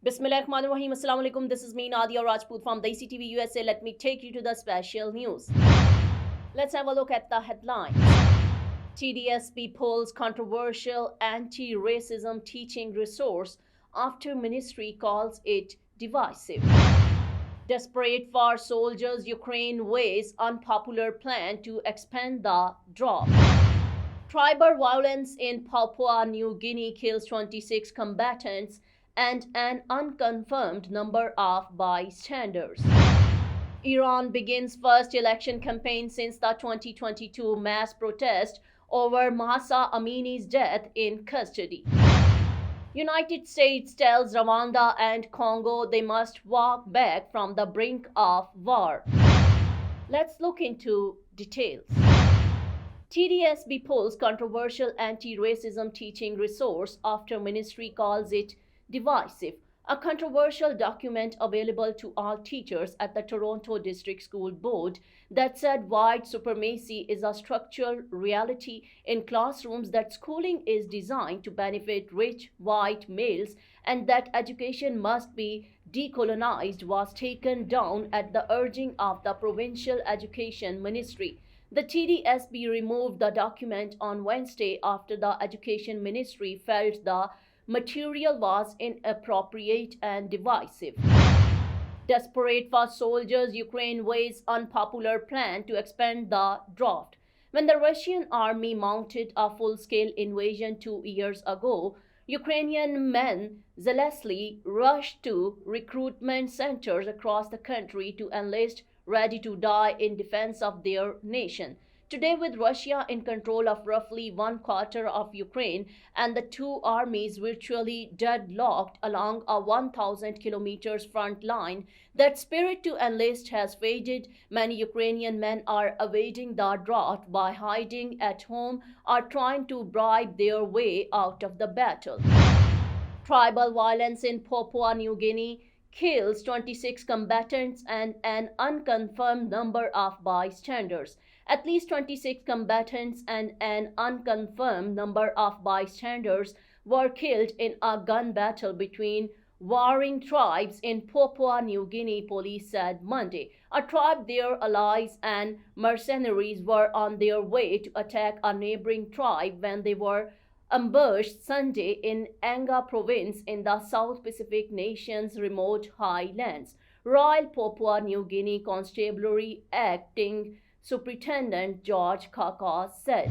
Bismillahirrahmanirrahim. Assalamu alaikum. This is me, Nadia Rajput from Desi TV USA. Let me take you to the special news. Let's have a look at the headlines. TDSB pulls controversial anti-racism teaching resource after ministry calls it divisive. Desperate for soldiers, Ukraine weighs unpopular plan to expand the draft. Tribal violence in Papua New Guinea kills 26 combatants and an unconfirmed number of bystanders. Iran begins first election campaign since the 2022 mass protest over Mahsa Amini's death in custody. United States tells Rwanda and Congo they must walk back from the brink of war. Let's look into details. TDSB pulls controversial anti-racism teaching resource after ministry calls it divisive. A controversial document available to all teachers at the Toronto District School Board that said white supremacy is a structural reality in classrooms, that schooling is designed to benefit rich white males, and that education must be decolonized, was taken down at the urging of the Provincial Education Ministry. The TDSB removed the document on Wednesday after the Education Ministry felt the material was inappropriate and divisive. Desperate for soldiers, Ukraine weighs unpopular plan to expand the draft. When the Russian army mounted a full-scale invasion 2 years ago, Ukrainian men zealously rushed to recruitment centers across the country to enlist, ready to die in defense of their nation. Today, with Russia in control of roughly 1/4 of Ukraine and the two armies virtually deadlocked along a 1,000 kilometers front line, that spirit to enlist has faded. Many Ukrainian men are evading the draft by hiding at home or trying to bribe their way out of the battle. Tribal violence in Papua New Guinea kills 26 combatants and an unconfirmed number of bystanders. At least 26 combatants and an unconfirmed number of bystanders were killed in a gun battle between warring tribes in Papua New Guinea, police said Monday. A tribe, their allies, and mercenaries were on their way to attack a neighboring tribe when they were ambushed Sunday in Anga province in the South Pacific nation's remote highlands. Royal Papua New Guinea Constabulary acting Superintendent George Kaka said.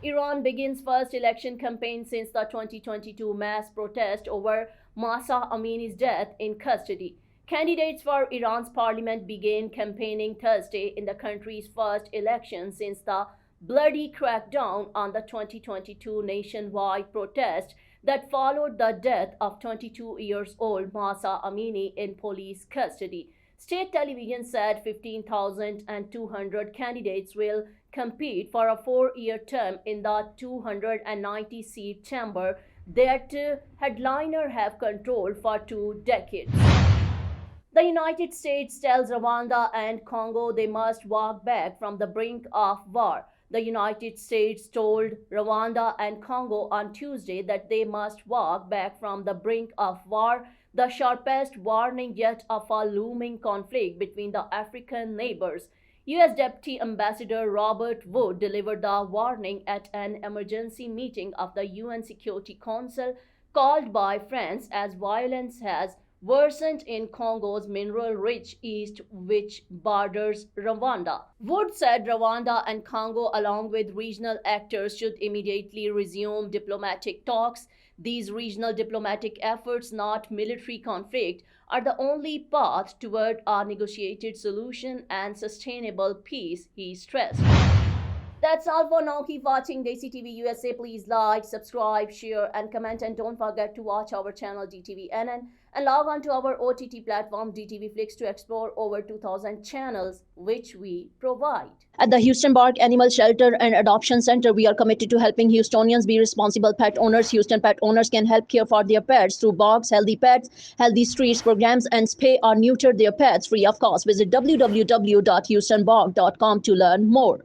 Iran begins first election campaign since the 2022 mass protest over Mahsa Amini's death in custody. Candidates for Iran's parliament began campaigning Thursday in the country's first election since the bloody crackdown on the 2022 nationwide protest that followed the death of 22-year-old Mahsa Amini in police custody. State television said 15,200 candidates will compete for a 4-year term in the 290-seat chamber that headliner have controlled for 2 decades. The United States tells Rwanda and Congo they must walk back from the brink of war. The United States told Rwanda and Congo on Tuesday that they must walk back from the brink of war, the sharpest warning yet of a looming conflict between the African neighbors. U.S. Deputy Ambassador Robert Wood delivered the warning at an emergency meeting of the UN Security Council called by France as violence has worsened in Congo's mineral-rich east, which borders Rwanda. Wood said Rwanda and Congo, along with regional actors, should immediately resume diplomatic talks. These regional diplomatic efforts, not military conflict, are the only path toward a negotiated solution and sustainable peace, he stressed. That's all for now. Keep watching Desi TV USA. Please like, subscribe, share, and comment. And don't forget to watch our channel DTVNN and log on to our OTT platform DTV Flix to explore over 2,000 channels which we provide. At the Houston Bark Animal Shelter and Adoption Center, we are committed to helping Houstonians be responsible pet owners. Houston pet owners can help care for their pets through Barks Healthy Pets, Healthy Streets programs, and spay or neuter their pets free of cost. Visit www.houstonbark.com to learn more.